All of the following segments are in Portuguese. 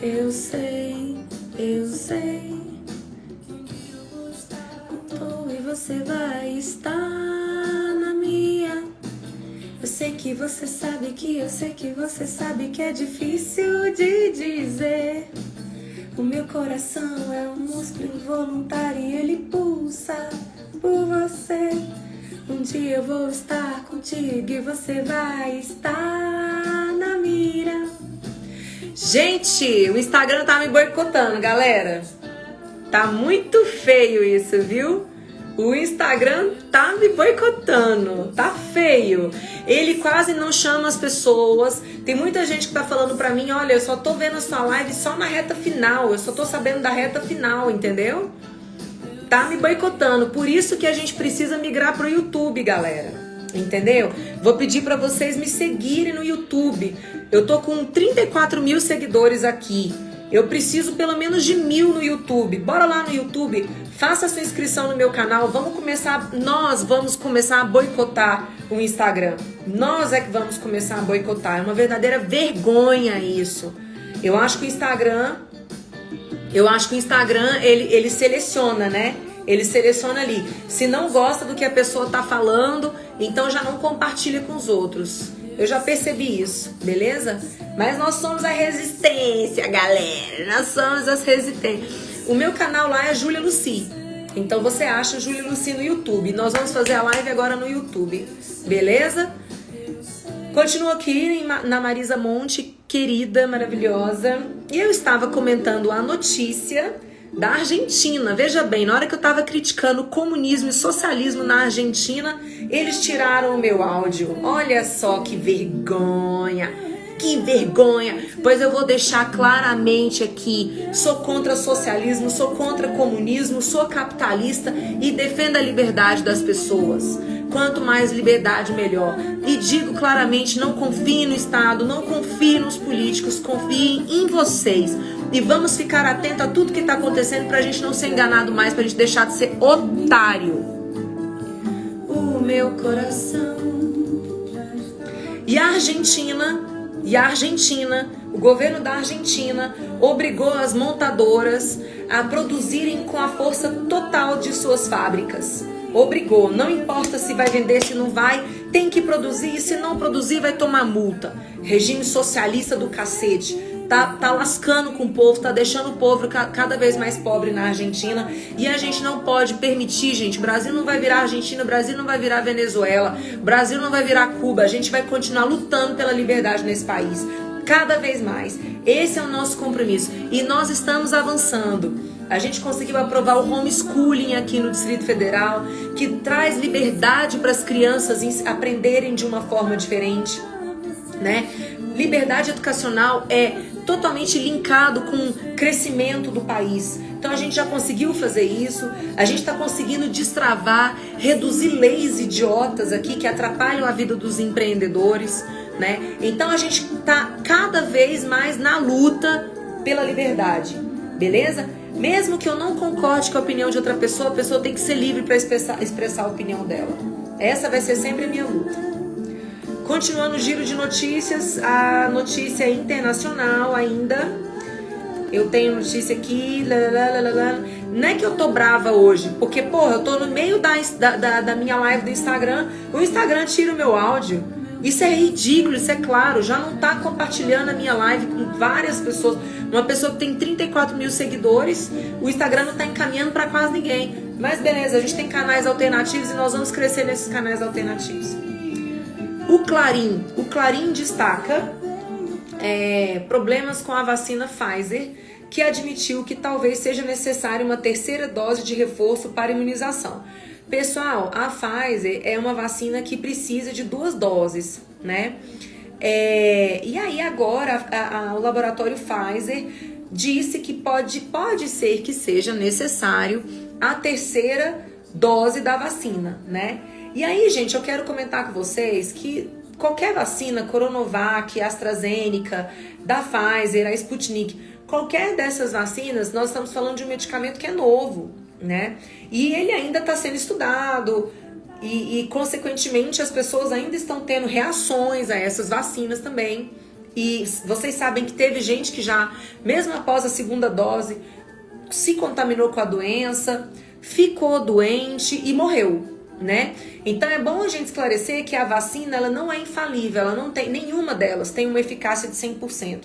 Eu sei, eu sei. E você vai estar na minha. Eu sei que você sabe que eu sei que você sabe que é difícil de dizer. O meu coração é um músculo involuntário e ele pulsa por você. Um dia eu vou estar contigo e você vai estar na mira. Gente, o Instagram tá me boicotando, galera. Tá muito feio isso, viu? O Instagram tá me boicotando, tá feio. Ele quase não chama as pessoas. Tem muita gente que tá falando pra mim, olha, eu só tô vendo a sua live só na reta final. Eu só tô sabendo da reta final, entendeu? Tá me boicotando. Por isso que a gente precisa migrar pro YouTube, galera. Entendeu? Vou pedir pra vocês me seguirem no YouTube. Eu tô com 34 mil seguidores aqui. Eu preciso pelo menos de 1000 no YouTube. Bora lá no YouTube, faça sua inscrição no meu canal. Nós vamos começar a boicotar o Instagram. Nós é que vamos começar a boicotar. É uma verdadeira vergonha isso. Eu acho que o Instagram, ele seleciona, né? Ele seleciona ali. Se não gosta do que a pessoa tá falando, então já não compartilha com os outros. Eu já percebi isso, beleza? Mas nós somos a resistência, galera. Nós somos as resistências. O meu canal lá é Júlia Lucy. Então você acha Júlia Lucy no YouTube. Nós vamos fazer a live agora no YouTube, beleza? Continuo aqui na Marisa Monte, querida, maravilhosa. E eu estava comentando a notícia da Argentina. Veja bem, na hora que eu estava criticando o comunismo e socialismo na Argentina, eles tiraram o meu áudio. Olha só que vergonha. Que vergonha. Pois eu vou deixar claramente aqui. Sou contra socialismo, sou contra comunismo, sou capitalista e defendo a liberdade das pessoas. Quanto mais liberdade, melhor. E digo claramente, não confiem no Estado, não confiem nos políticos, confiem em vocês. E vamos ficar atentos a tudo que está acontecendo pra gente não ser enganado mais, pra gente deixar de ser otário. O meu coração. E a Argentina, o governo da Argentina obrigou as montadoras a produzirem com a força total de suas fábricas. Obrigou, não importa se vai vender, se não vai, tem que produzir, e se não produzir vai tomar multa. Regime socialista do cacete, tá lascando com o povo, tá deixando o povo cada vez mais pobre na Argentina, e a gente não pode permitir, gente. O Brasil não vai virar Argentina, o Brasil não vai virar Venezuela, o Brasil não vai virar Cuba, a gente vai continuar lutando pela liberdade nesse país, cada vez mais. Esse é o nosso compromisso, e nós estamos avançando. A gente conseguiu aprovar o homeschooling aqui no Distrito Federal, que traz liberdade para as crianças aprenderem de uma forma diferente, né? Liberdade educacional é totalmente linkado com o crescimento do país. Então a gente já conseguiu fazer isso, a gente está conseguindo destravar, reduzir leis idiotas aqui que atrapalham a vida dos empreendedores, né? Então a gente está cada vez mais na luta pela liberdade, beleza? Mesmo que eu não concorde com a opinião de outra pessoa, a pessoa tem que ser livre para expressar a opinião dela. Essa vai ser sempre a minha luta. Continuando o giro de notícias, a notícia internacional ainda. Eu tenho notícia aqui. Não é que eu tô brava hoje, porque, porra, eu tô no meio da minha live do Instagram. O Instagram tira o meu áudio. Isso é ridículo, isso é claro. Já não tá compartilhando a minha live com várias pessoas. Uma pessoa que tem 34 mil seguidores, o Instagram não tá encaminhando pra quase ninguém. Mas beleza, a gente tem canais alternativos e nós vamos crescer nesses canais alternativos. O Clarim destaca problemas com a vacina Pfizer, que admitiu que talvez seja necessária uma terceira dose de reforço para imunização. Pessoal, a Pfizer é uma vacina que precisa de 2 doses, né? E aí agora o laboratório Pfizer disse que pode ser que seja necessário a terceira dose da vacina, né? E aí, gente, eu quero comentar com vocês que qualquer vacina, Coronavac, AstraZeneca, da Pfizer, a Sputnik, qualquer dessas vacinas, nós estamos falando de um medicamento que é novo, né? E ele ainda está sendo estudado e, consequentemente, as pessoas ainda estão tendo reações a essas vacinas também. E vocês sabem que teve gente que já, mesmo após a segunda dose, se contaminou com a doença, ficou doente e morreu, né? Então é bom a gente esclarecer que a vacina, ela não é infalível, ela não tem, nenhuma delas tem uma eficácia de 100%.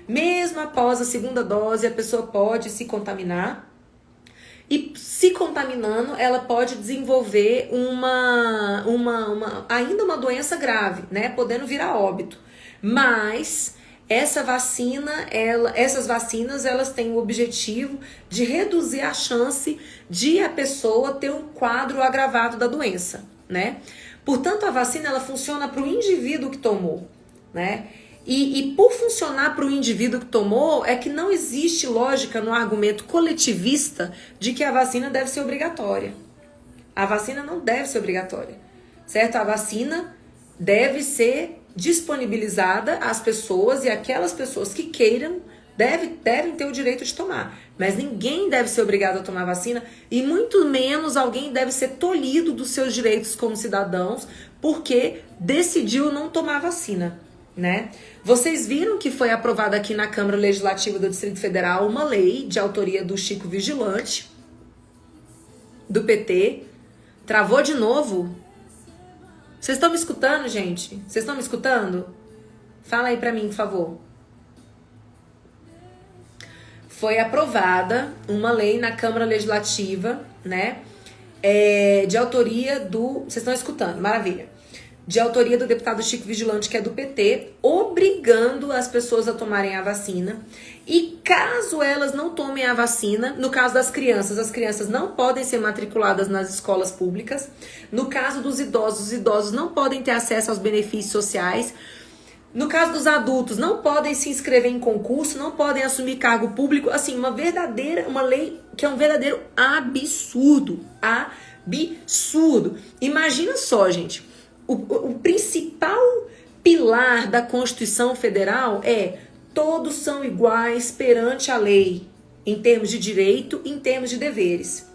Mesmo após a segunda dose, a pessoa pode se contaminar e, se contaminando, ela pode desenvolver ainda uma doença grave, né? Podendo virar óbito. Mas essas vacinas, elas têm o objetivo de reduzir a chance de a pessoa ter um quadro agravado da doença, né? Portanto, a vacina, ela funciona para o indivíduo que tomou, né? E por funcionar para o indivíduo que tomou, é que não existe lógica no argumento coletivista de que a vacina deve ser obrigatória. A vacina não deve ser obrigatória, certo? A vacina deve ser disponibilizada às pessoas, e aquelas pessoas que queiram devem ter o direito de tomar. Mas ninguém deve ser obrigado a tomar vacina, e muito menos alguém deve ser tolhido dos seus direitos como cidadãos porque decidiu não tomar vacina, né? Vocês viram que foi aprovada aqui na Câmara Legislativa do Distrito Federal uma lei de autoria do Chico Vigilante, do PT. Travou de novo? Vocês estão me escutando, gente? Vocês estão me escutando? Fala aí pra mim, por favor. Foi aprovada uma lei na Câmara Legislativa, né? De autoria do... Vocês estão escutando? Maravilha. De autoria do deputado Chico Vigilante, que é do PT, obrigando as pessoas a tomarem a vacina. E caso elas não tomem a vacina, no caso das crianças, as crianças não podem ser matriculadas nas escolas públicas. No caso dos idosos, os idosos não podem ter acesso aos benefícios sociais. No caso dos adultos, não podem se inscrever em concurso, não podem assumir cargo público. Assim, uma lei que é um verdadeiro absurdo. Absurdo. Imagina só, gente. O principal pilar da Constituição Federal é: todos são iguais perante a lei, em termos de direito, em termos de deveres.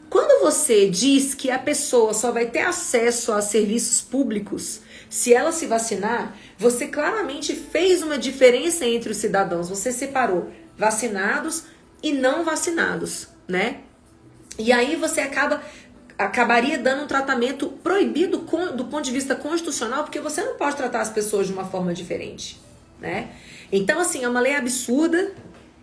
Quando você diz que a pessoa só vai ter acesso a serviços públicos se ela se vacinar, você claramente fez uma diferença entre os cidadãos. Você separou vacinados e não vacinados, né? E aí você acabaria dando um tratamento proibido do ponto de vista constitucional, porque você não pode tratar as pessoas de uma forma diferente, né? Então, assim, é uma lei absurda.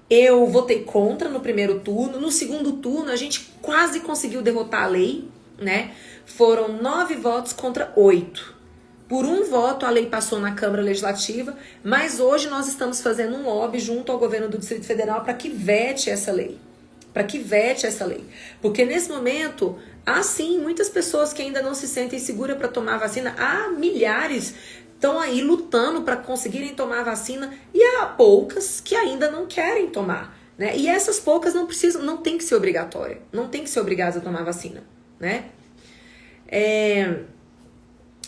Eu votei contra no primeiro turno. No segundo turno, a gente quase conseguiu derrotar a lei, né? Foram 9 votos contra 8. Por um voto, a lei passou na Câmara Legislativa, mas hoje nós estamos fazendo um lobby junto ao governo do Distrito Federal para que vete essa lei. Porque nesse momento, há sim muitas pessoas que ainda não se sentem seguras para tomar a vacina. Há milhares estão aí lutando para conseguirem tomar a vacina, e há poucas que ainda não querem tomar, né? E essas poucas não tem que ser obrigatória, não tem que ser obrigadas a tomar a vacina, né?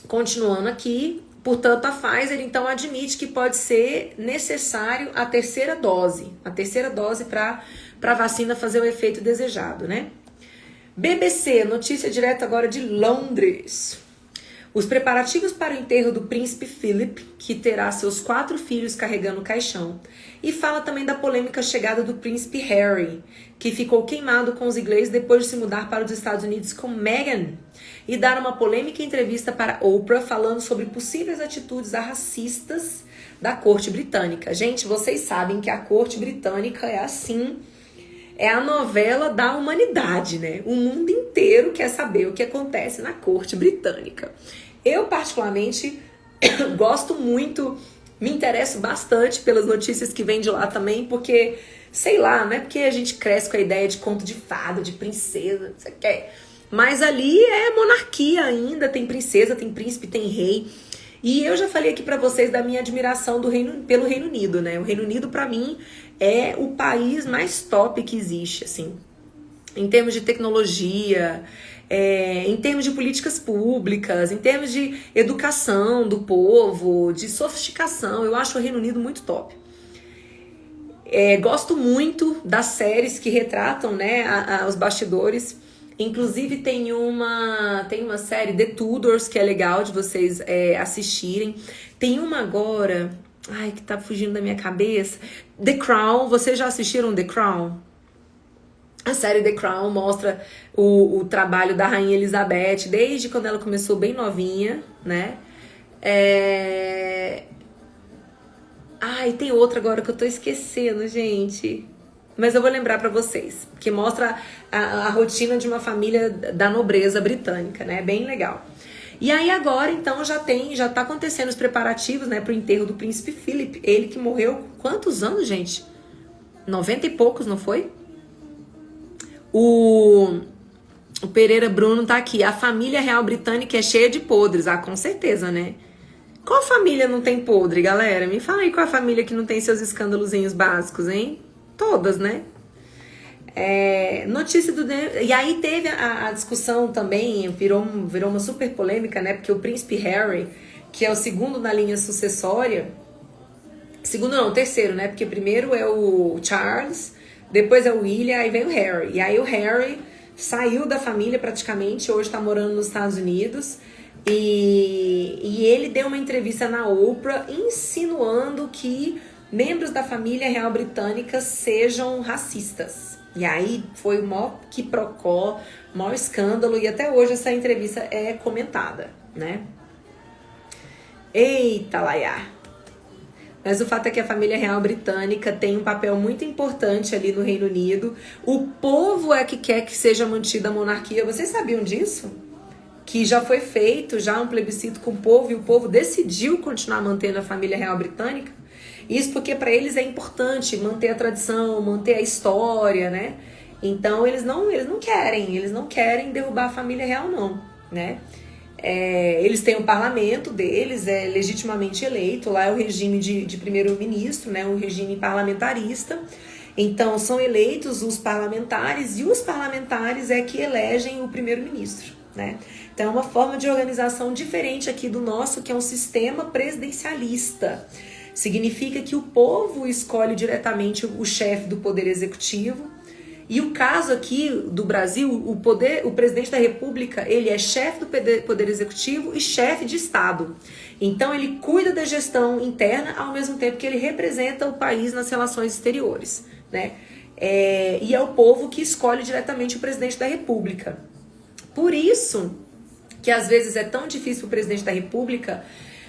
Continuando aqui, portanto, a Pfizer então admite que pode ser necessário a terceira dose para a vacina fazer o efeito desejado, né? BBC, notícia direta agora de Londres. Os preparativos para o enterro do príncipe Philip, que terá seus 4 filhos carregando o caixão. E fala também da polêmica chegada do príncipe Harry, que ficou queimado com os ingleses depois de se mudar para os Estados Unidos com Meghan. E dar uma polêmica entrevista para Oprah falando sobre possíveis atitudes racistas da corte britânica. Gente, vocês sabem que a corte britânica é assim... É a novela da humanidade, né? O mundo inteiro quer saber o que acontece na corte britânica. Eu, particularmente, gosto muito, me interesso bastante pelas notícias que vêm de lá também, porque, sei lá, não é porque a gente cresce com a ideia de conto de fada, de princesa, não sei o que. Mas ali é monarquia ainda, tem princesa, tem príncipe, tem rei. E eu já falei aqui pra vocês da minha admiração pelo Reino Unido, né? O Reino Unido, pra mim, é o país mais top que existe, assim. Em termos de tecnologia, em termos de políticas públicas, em termos de educação do povo, de sofisticação. Eu acho o Reino Unido muito top. Gosto muito das séries que retratam, né, os bastidores. Inclusive tem uma série, The Tudors, que é legal de vocês assistirem. Tem uma agora Ai, que tá fugindo da minha cabeça. The Crown, vocês já assistiram The Crown? A série The Crown mostra o trabalho da Rainha Elizabeth desde quando ela começou bem novinha, né? Ai, tem outra agora que eu tô esquecendo, gente. Mas eu vou lembrar pra vocês. Que mostra a rotina de uma família da nobreza britânica, né? Bem legal. E aí agora, então, já tá acontecendo os preparativos, né? Pro enterro do príncipe Philip. Ele que morreu com quantos anos, gente? 90 e poucos, não foi? O Pereira Bruno tá aqui. A família real britânica é cheia de podres. Ah, com certeza, né? Qual família não tem podre, galera? Me fala aí qual a família que não tem seus escândalozinhos básicos, hein? Todas, né? Notícia do... E aí teve a discussão também, virou uma super polêmica, né? Porque o príncipe Harry, que é o segundo na linha sucessória... Segundo não, terceiro, né? Porque primeiro é o Charles, depois é o William, aí vem o Harry. E aí o Harry saiu da família praticamente, hoje tá morando nos Estados Unidos... E ele deu uma entrevista na Oprah insinuando que membros da família real britânica sejam racistas. E aí foi o maior quiprocó, o maior escândalo, e até hoje essa entrevista é comentada, né? Eita, Laia! Mas o fato é que a família real britânica tem um papel muito importante ali no Reino Unido. O povo é que quer que seja mantida a monarquia. Vocês sabiam disso? Que já foi feito um plebiscito com o povo e o povo decidiu continuar mantendo a família real britânica. Isso porque para eles é importante manter a tradição, manter a história, né? Então eles não querem derrubar a família real não, né? Eles têm o parlamento deles, é legitimamente eleito, lá é o regime de primeiro-ministro, né? Um regime parlamentarista. Então são eleitos os parlamentares e os parlamentares é que elegem o primeiro-ministro, né? Então é uma forma de organização diferente aqui do nosso, que é um sistema presidencialista. Significa que o povo escolhe diretamente o chefe do poder executivo. E o caso aqui do Brasil, o presidente da República, ele é chefe do poder executivo e chefe de Estado. Então ele cuida da gestão interna ao mesmo tempo que ele representa o país nas relações exteriores, né? E é o povo que escolhe diretamente o presidente da República. Por isso que às vezes é tão difícil para o presidente da República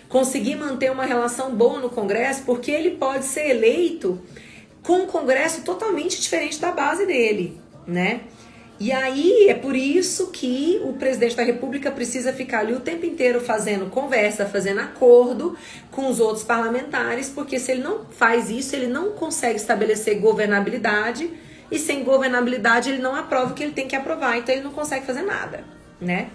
conseguir manter uma relação boa no Congresso, porque ele pode ser eleito com um Congresso totalmente diferente da base dele, né? E aí é por isso que o presidente da República precisa ficar ali o tempo inteiro fazendo conversa, fazendo acordo com os outros parlamentares, porque se ele não faz isso, ele não consegue estabelecer governabilidade, e sem governabilidade ele não aprova o que ele tem que aprovar, então ele não consegue fazer nada, né?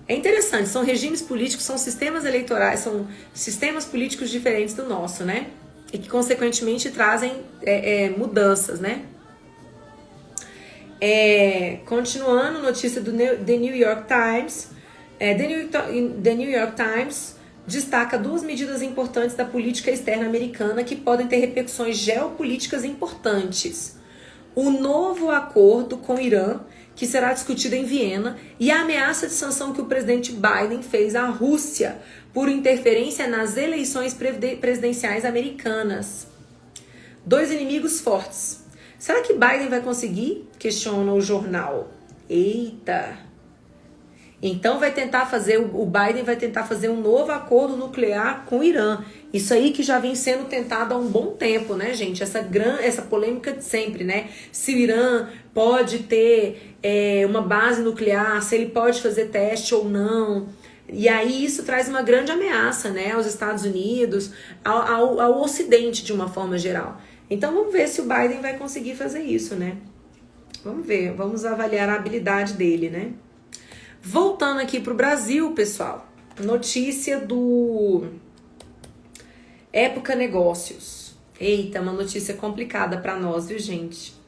É interessante, são regimes políticos, são sistemas eleitorais, são sistemas políticos diferentes do nosso, né? E que consequentemente trazem mudanças, né? Continuando, notícia do The New York Times. The New York Times destaca duas medidas importantes da política externa americana que podem ter repercussões geopolíticas importantes. O novo acordo com o Irã, que será discutido em Viena, e a ameaça de sanção que o presidente Biden fez à Rússia por interferência nas eleições presidenciais americanas. Dois inimigos fortes. Será que Biden vai conseguir? Questiona o jornal. Eita! Então o Biden vai tentar fazer um novo acordo nuclear com o Irã. Isso aí que já vem sendo tentado há um bom tempo, né, gente? Essa polêmica de sempre, né? Se o Irã pode ter uma base nuclear, se ele pode fazer teste ou não. E aí isso traz uma grande ameaça, né, aos Estados Unidos, ao Ocidente de uma forma geral. Então vamos ver se o Biden vai conseguir fazer isso, né? Vamos ver, vamos avaliar a habilidade dele, né? Voltando aqui para o Brasil, pessoal, notícia do Época Negócios. Eita, uma notícia complicada para nós, viu, gente?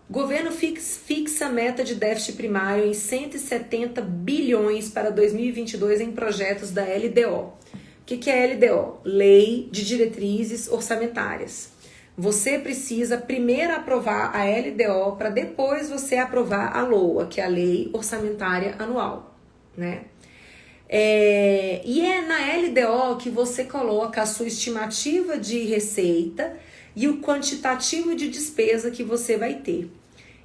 O governo fixa meta de déficit primário em 170 bilhões para 2022 em projetos da LDO. O que é LDO? Lei de Diretrizes Orçamentárias. Você precisa primeiro aprovar a LDO para depois você aprovar a LOA, que é a Lei Orçamentária Anual, né? E é na LDO que você coloca a sua estimativa de receita e o quantitativo de despesa que você vai ter.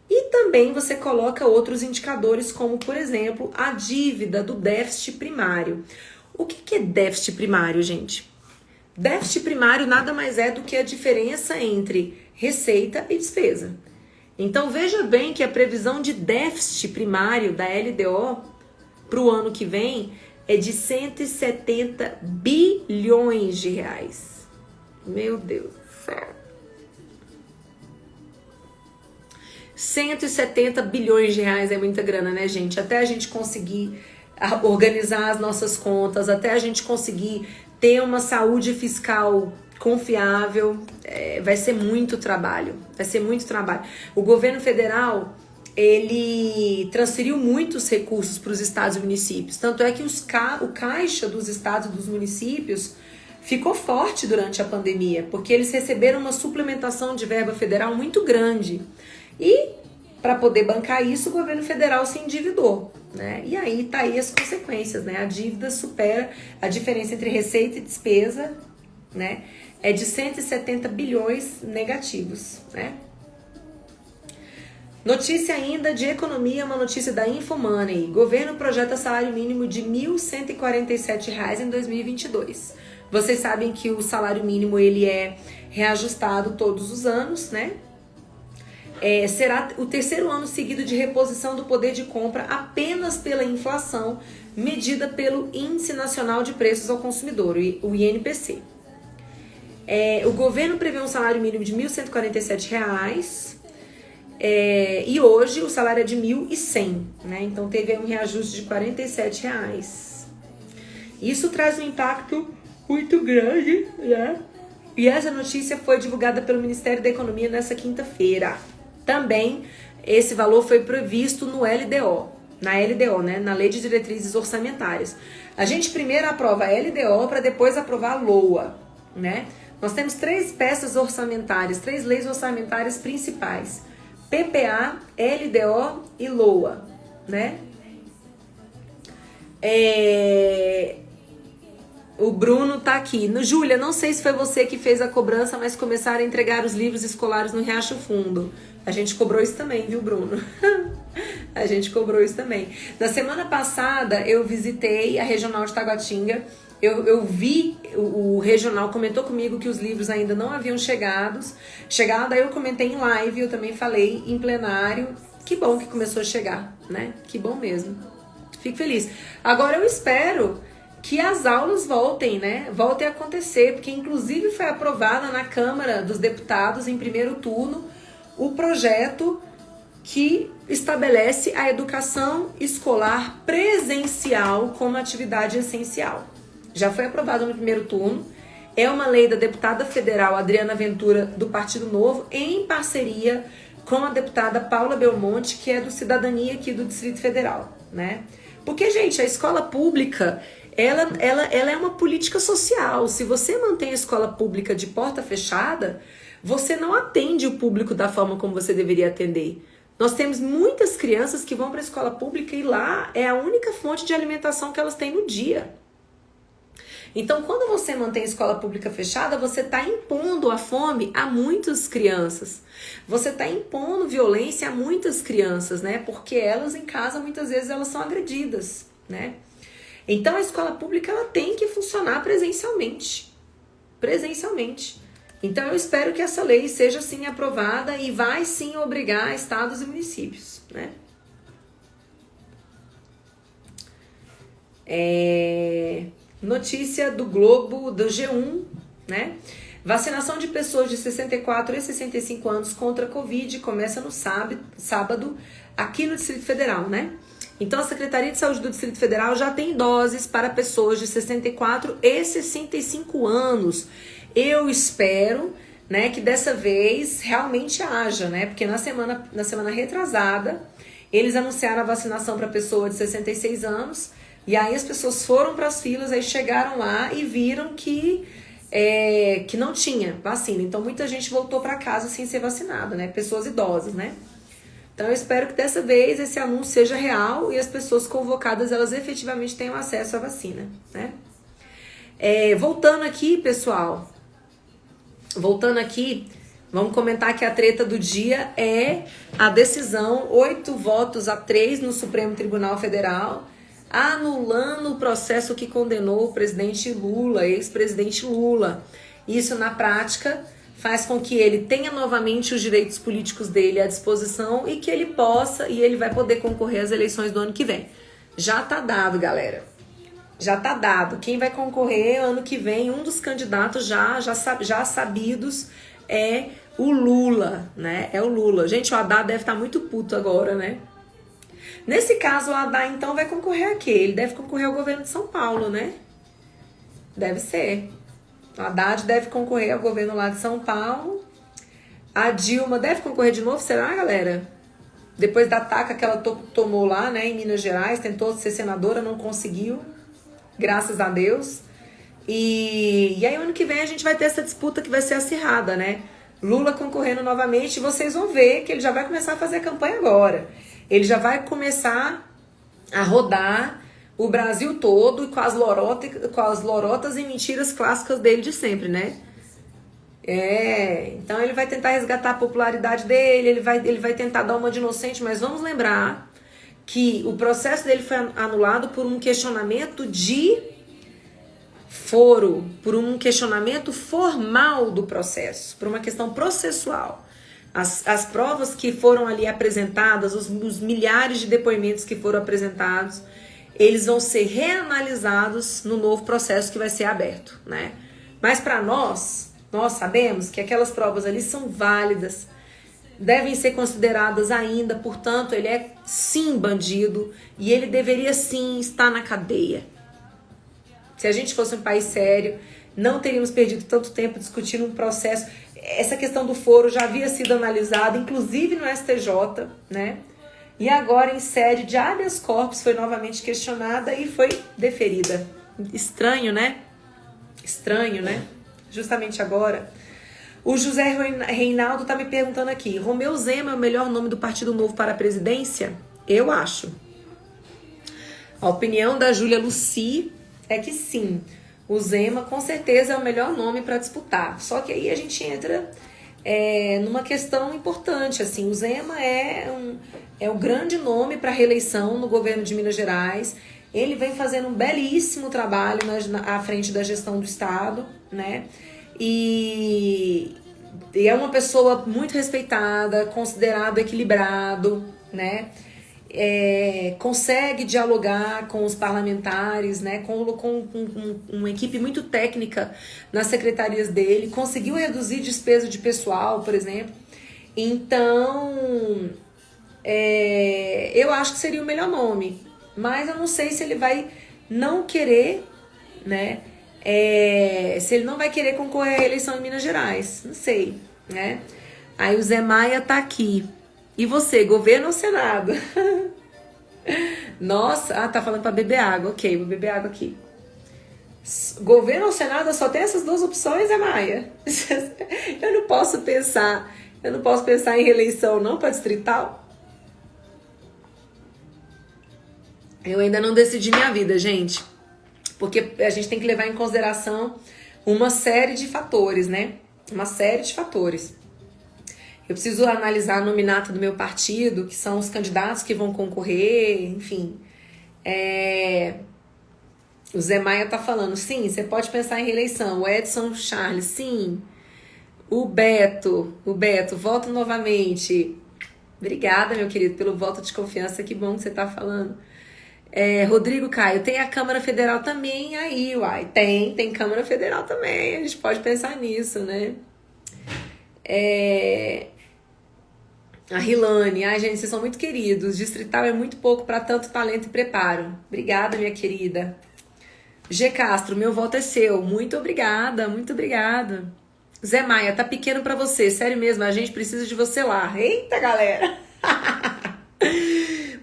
E também você coloca outros indicadores, como, por exemplo, a dívida do déficit primário. O que é déficit primário, gente? Déficit primário nada mais é do que a diferença entre receita e despesa. Então, veja bem que a previsão de déficit primário da LDO para o ano que vem é de 170 bilhões de reais. Meu Deus do céu. 170 bilhões de reais é muita grana, né, gente? Até a gente conseguir organizar as nossas contas, até a gente conseguir ter uma saúde fiscal confiável, vai ser muito trabalho. Vai ser muito trabalho. O governo federal, ele transferiu muitos recursos para os estados e municípios. Tanto é que o caixa dos estados e dos municípios ficou forte durante a pandemia, porque eles receberam uma suplementação de verba federal muito grande. E, para poder bancar isso, o governo federal se endividou, né? E aí tá aí as consequências, né? A dívida supera a diferença entre receita e despesa, né? É de 170 bilhões negativos, né? Notícia ainda de economia, uma notícia da Infomoney. Governo projeta salário mínimo de R$ 1.147 em 2022. Vocês sabem que o salário mínimo ele é reajustado todos os anos, né? Será o terceiro ano seguido de reposição do poder de compra apenas pela inflação medida pelo Índice Nacional de Preços ao Consumidor, o INPC. O governo prevê um salário mínimo de R$ 1.147, e hoje o salário é de R$ 1.100, né? Então teve um reajuste de R$ 47. Isso traz um impacto muito grande, né? E essa notícia foi divulgada pelo Ministério da Economia nessa quinta-feira. Também esse valor foi previsto no LDO, né? Na Lei de Diretrizes Orçamentárias. A gente primeiro aprova a LDO para depois aprovar a LOA, né? Nós temos três peças orçamentárias, três leis orçamentárias principais: PPA, LDO e LOA, né? O Bruno tá aqui. Júlia, não sei se foi você que fez a cobrança, mas começaram a entregar os livros escolares no Riacho Fundo. A gente cobrou isso também, viu, Bruno? A gente cobrou isso também. Na semana passada, eu visitei a Regional de Taguatinga. Eu vi, o regional comentou comigo que os livros ainda não haviam chegado, aí eu comentei em live, eu também falei em plenário. Que bom que começou a chegar, né? Que bom mesmo. Fico feliz. Agora eu espero que as aulas voltem, né? Voltem a acontecer, porque inclusive foi aprovada na Câmara dos Deputados em primeiro turno o projeto que estabelece a educação escolar presencial como atividade essencial. Já foi aprovado no primeiro turno. É uma lei da deputada federal Adriana Ventura, do Partido Novo, em parceria com a deputada Paula Belmonte, que é do Cidadania aqui do Distrito Federal, né? Porque, gente, a escola pública, ela é uma política social. Se você mantém a escola pública de porta fechada, você não atende o público da forma como você deveria atender. Nós temos muitas crianças que vão para a escola pública e lá é a única fonte de alimentação que elas têm no dia. Então, quando você mantém a escola pública fechada, você está impondo a fome a muitas crianças. Você está impondo violência a muitas crianças, né? Porque elas em casa, muitas vezes, elas são agredidas, né? Então, a escola pública, ela tem que funcionar presencialmente. Então, eu espero que essa lei seja, sim, aprovada e vai, sim, obrigar estados e municípios, né? Notícia do Globo, do G1, né? Vacinação de pessoas de 64 e 65 anos contra a Covid começa no sábado aqui no Distrito Federal, né? Então, a Secretaria de Saúde do Distrito Federal já tem doses para pessoas de 64 e 65 anos. Eu espero, né, que dessa vez realmente haja, né? Porque na semana retrasada, eles anunciaram a vacinação para pessoa de 66 anos, e aí as pessoas foram para as filas, aí chegaram lá e viram que não tinha vacina. Então, muita gente voltou para casa sem ser vacinada, né? Pessoas idosas, né? Então eu espero que dessa vez esse anúncio seja real e as pessoas convocadas, elas efetivamente tenham acesso à vacina, né? Voltando aqui, pessoal, vamos comentar que a treta do dia é a decisão 8-3 no Supremo Tribunal Federal, anulando o processo que condenou o presidente Lula, ex-presidente Lula. Isso, na prática, faz com que ele tenha novamente os direitos políticos dele à disposição e que ele possa, e ele vai poder concorrer às eleições do ano que vem. Já tá dado, galera. Já tá dado. Quem vai concorrer ano que vem, um dos candidatos já sabidos é o Lula, né? É o Lula. Gente, o Haddad deve estar muito puto agora, né? Nesse caso, o Haddad, então, vai concorrer a quê? Ele deve concorrer ao governo de São Paulo, né? Deve ser. O Haddad deve concorrer ao governo lá de São Paulo. A Dilma deve concorrer de novo, será, galera? Depois da taca que ela tomou lá, né, em Minas Gerais, tentou ser senadora, não conseguiu. Graças a Deus. E aí, ano que vem, a gente vai ter essa disputa que vai ser acirrada, né? Lula concorrendo novamente, e vocês vão ver que ele já vai começar a fazer a campanha agora. Ele já vai começar a rodar o Brasil todo com as lorotas e mentiras clássicas dele de sempre, né? Então ele vai tentar resgatar a popularidade dele, ele vai tentar dar uma de inocente, mas vamos lembrar que o processo dele foi anulado por um questionamento de foro, por um questionamento formal do processo, por uma questão processual. As provas que foram ali apresentadas, os milhares de depoimentos que foram apresentados, eles vão ser reanalisados no novo processo que vai ser aberto, né? Mas para nós sabemos que aquelas provas ali são válidas, devem ser consideradas ainda, portanto, ele é sim bandido e ele deveria sim estar na cadeia. Se a gente fosse um país sério, não teríamos perdido tanto tempo discutindo um processo. Essa questão do foro já havia sido analisada, inclusive no STJ, né? E agora, em sede de habeas corpus, foi novamente questionada e foi deferida. Estranho, né? Estranho, né? Justamente agora. O José Reinaldo tá me perguntando aqui: Romeu Zema é o melhor nome do Partido Novo para a presidência? Eu acho. A opinião da Júlia Luci é que sim. O Zema, com certeza, é o melhor nome para disputar. Só que aí a gente entra numa questão importante. Assim, o Zema é um grande nome para reeleição no governo de Minas Gerais. Ele vem fazendo um belíssimo trabalho à frente da gestão do Estado, né? E é uma pessoa muito respeitada, considerado equilibrado, né? Consegue dialogar com os parlamentares, né? Com uma equipe muito técnica nas secretarias dele, conseguiu reduzir despesa de pessoal, por exemplo. Então, eu acho que seria o melhor nome, mas eu não sei se ele vai não querer, né? Se ele não vai querer concorrer à eleição em Minas Gerais, não sei, né? Aí o Zé Maia tá aqui. E você, governo ou Senado? Nossa, tá falando pra beber água. Ok, vou beber água aqui. Governo ou Senado, só tem essas duas opções, Zé Maia? Eu não posso pensar em reeleição não para distrital. Eu ainda não decidi minha vida, gente. Porque a gente tem que levar em consideração uma série de fatores, né? Uma série de fatores. Eu preciso analisar a nominata do meu partido, que são os candidatos que vão concorrer, enfim. O Zé Maia tá falando, sim, você pode pensar em reeleição. O Edson Charles, sim. O Beto, voto novamente. Obrigada, meu querido, pelo voto de confiança, que bom que você tá falando. Rodrigo Caio, tem a Câmara Federal também aí, uai. Tem Câmara Federal também, a gente pode pensar nisso, né? A Rilane, ai gente, vocês são muito queridos. Distrital é muito pouco para tanto talento e preparo. Obrigada, minha querida. G. Castro, meu voto é seu. Muito obrigada, muito obrigada. Zé Maia, tá pequeno para você, sério mesmo, a gente precisa de você lá. Eita, galera!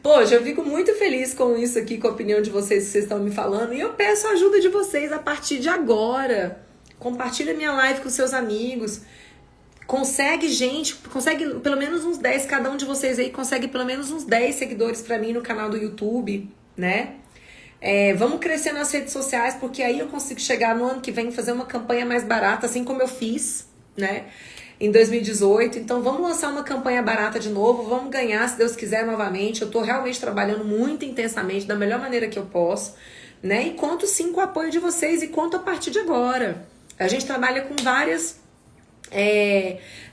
Poxa, eu fico muito feliz com isso aqui, com a opinião de vocês que vocês estão me falando. E eu peço a ajuda de vocês a partir de agora. Compartilha minha live com seus amigos. consegue pelo menos uns 10, cada um de vocês aí consegue pelo menos uns 10 seguidores pra mim no canal do YouTube, né? Vamos crescer nas redes sociais, porque aí eu consigo chegar no ano que vem e fazer uma campanha mais barata, assim como eu fiz, né? Em 2018. Então vamos lançar uma campanha barata de novo, vamos ganhar, se Deus quiser, novamente. Eu tô realmente trabalhando muito intensamente, da melhor maneira que eu posso, né? E conto sim com o apoio de vocês e conto a partir de agora. A gente trabalha com várias...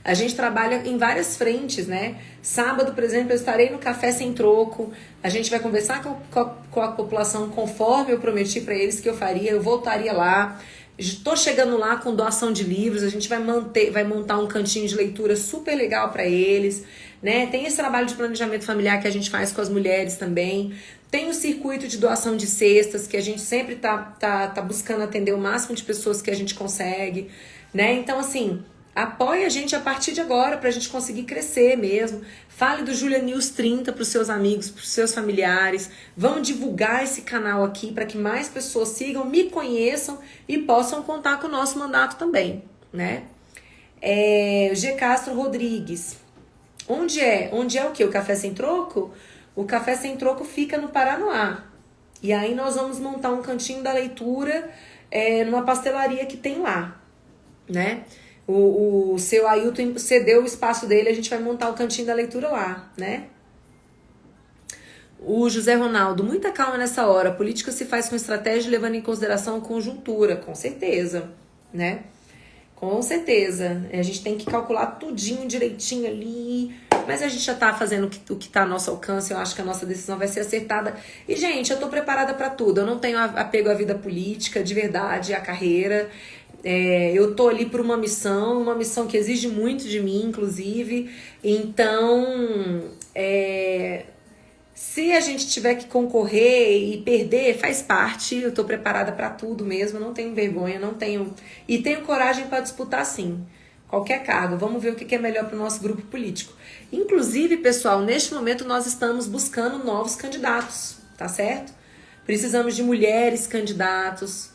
a gente trabalha em várias frentes, né? Sábado, por exemplo, eu estarei no Café Sem Troco. A gente vai conversar com a população conforme eu prometi para eles que eu faria. Eu voltaria lá. Estou chegando lá com doação de livros. A gente vai montar um cantinho de leitura super legal para eles, né? Tem esse trabalho de planejamento familiar que a gente faz com as mulheres também. Tem o circuito de doação de cestas, que a gente sempre tá buscando atender o máximo de pessoas que a gente consegue, né? Então, assim, apoie a gente a partir de agora pra gente conseguir crescer mesmo. Fale do Julia News 30 pros seus amigos, pros seus familiares. Vamos divulgar esse canal aqui para que mais pessoas sigam, me conheçam e possam contar com o nosso mandato também, né? G. Castro Rodrigues. Onde é o quê? O Café Sem Troco? O Café Sem Troco fica no Paranoá. E aí nós vamos montar um cantinho da leitura numa pastelaria que tem lá, né? O seu Ailton cedeu o espaço dele, a gente vai montar o cantinho da leitura lá, né? O José Ronaldo, muita calma nessa hora. A política se faz com estratégia levando em consideração a conjuntura, com certeza, né? Com certeza. A gente tem que calcular tudinho direitinho ali, mas a gente já tá fazendo o que tá ao nosso alcance. Eu acho que a nossa decisão vai ser acertada. E, gente, eu tô preparada pra tudo. Eu não tenho apego à vida política, de verdade, à carreira. Eu tô ali por uma missão que exige muito de mim, inclusive. Então, se a gente tiver que concorrer e perder, faz parte. Eu tô preparada pra tudo mesmo, não tenho vergonha, e tenho coragem pra disputar sim, qualquer cargo. Vamos ver o que é melhor pro nosso grupo político. Inclusive, pessoal, neste momento nós estamos buscando novos candidatos, tá certo? Precisamos de mulheres candidatos.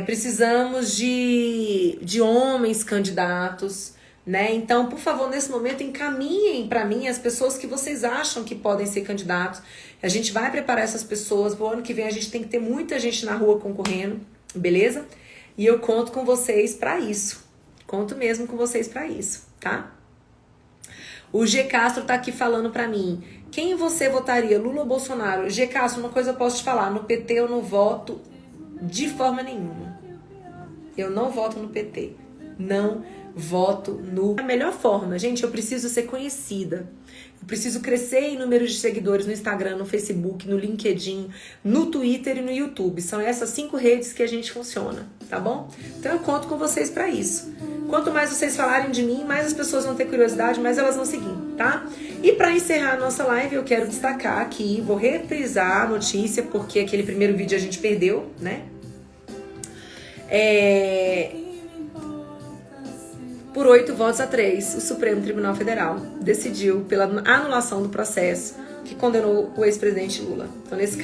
Precisamos de homens candidatos, né? Então, por favor, nesse momento, encaminhem para mim as pessoas que vocês acham que podem ser candidatos. A gente vai preparar essas pessoas. Pro ano que vem a gente tem que ter muita gente na rua concorrendo, beleza? E eu conto com vocês para isso. Conto mesmo com vocês para isso, tá? O G. Castro tá aqui falando para mim. Quem você votaria, Lula ou Bolsonaro? G. Castro, uma coisa eu posso te falar. No PT eu não voto de forma nenhuma. Eu não voto no PT. Não voto a melhor forma. Gente, eu preciso ser conhecida. Eu preciso crescer em número de seguidores no Instagram, no Facebook, no LinkedIn, no Twitter e no YouTube. São essas 5 redes que a gente funciona, tá bom? Então eu conto com vocês pra isso. Quanto mais vocês falarem de mim, mais as pessoas vão ter curiosidade, mais elas vão seguir, tá? E pra encerrar a nossa live, eu quero destacar aqui, vou reprisar a notícia, porque aquele primeiro vídeo a gente perdeu, né? Por 8 votos a 3, o Supremo Tribunal Federal decidiu pela anulação do processo que condenou o ex-presidente Lula. Então, nesse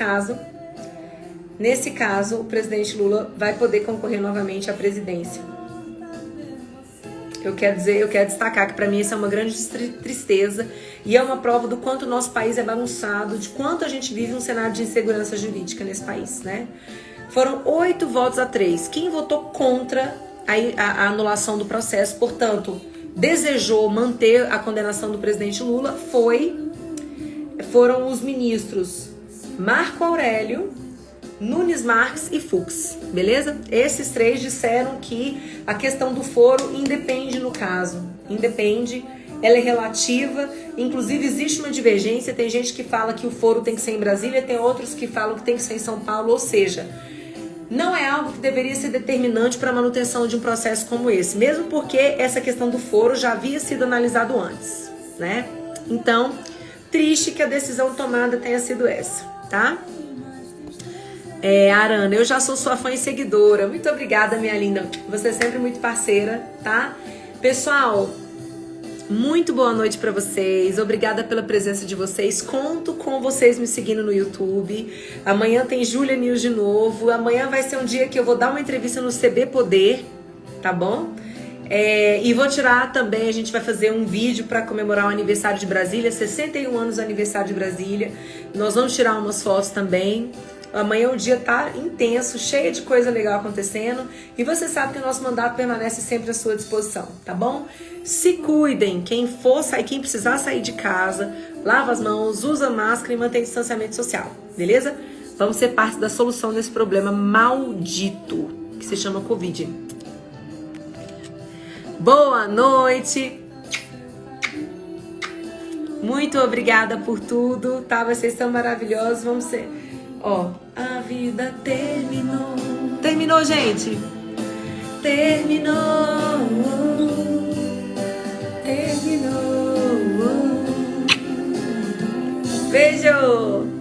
caso, o presidente Lula vai poder concorrer novamente à presidência. Eu quero destacar que para mim isso é uma grande tristeza e é uma prova do quanto o nosso país é bagunçado, de quanto a gente vive um cenário de insegurança jurídica nesse país, né? Foram 8 votos a 3. Quem votou contra a anulação do processo, portanto, desejou manter a condenação do presidente Lula, foram os ministros Marco Aurélio, Nunes Marques e Fux, beleza? Esses 3 disseram que a questão do foro independe no caso. Independe, ela é relativa, inclusive existe uma divergência, tem gente que fala que o foro tem que ser em Brasília, tem outros que falam que tem que ser em São Paulo, ou seja, não é algo que deveria ser determinante para a manutenção de um processo como esse, mesmo porque essa questão do foro já havia sido analisado antes, né? Então, triste que a decisão tomada tenha sido essa, tá? Arana, eu já sou sua fã e seguidora. Muito obrigada, minha linda. Você é sempre muito parceira, tá? Pessoal, muito boa noite pra vocês. Obrigada pela presença de vocês. Conto com vocês me seguindo no YouTube. Amanhã tem Julia News de novo. Amanhã vai ser um dia que eu vou dar uma entrevista no CB Poder, tá bom? E vou tirar também, a gente vai fazer um vídeo para comemorar o aniversário de Brasília, 61 anos do aniversário de Brasília. Nós vamos tirar umas fotos também. Amanhã o dia tá intenso, cheio de coisa legal acontecendo. E você sabe que o nosso mandato permanece sempre à sua disposição, tá bom? Se cuidem, quem for sair, quem precisar sair de casa, lava as mãos, usa máscara e mantém distanciamento social, beleza? Vamos ser parte da solução desse problema maldito que se chama Covid. Boa noite! Muito obrigada por tudo, tá? Vocês são maravilhosos, vamos ser... Ó, a vida terminou. Terminou, gente? Terminou. Terminou. Beijo!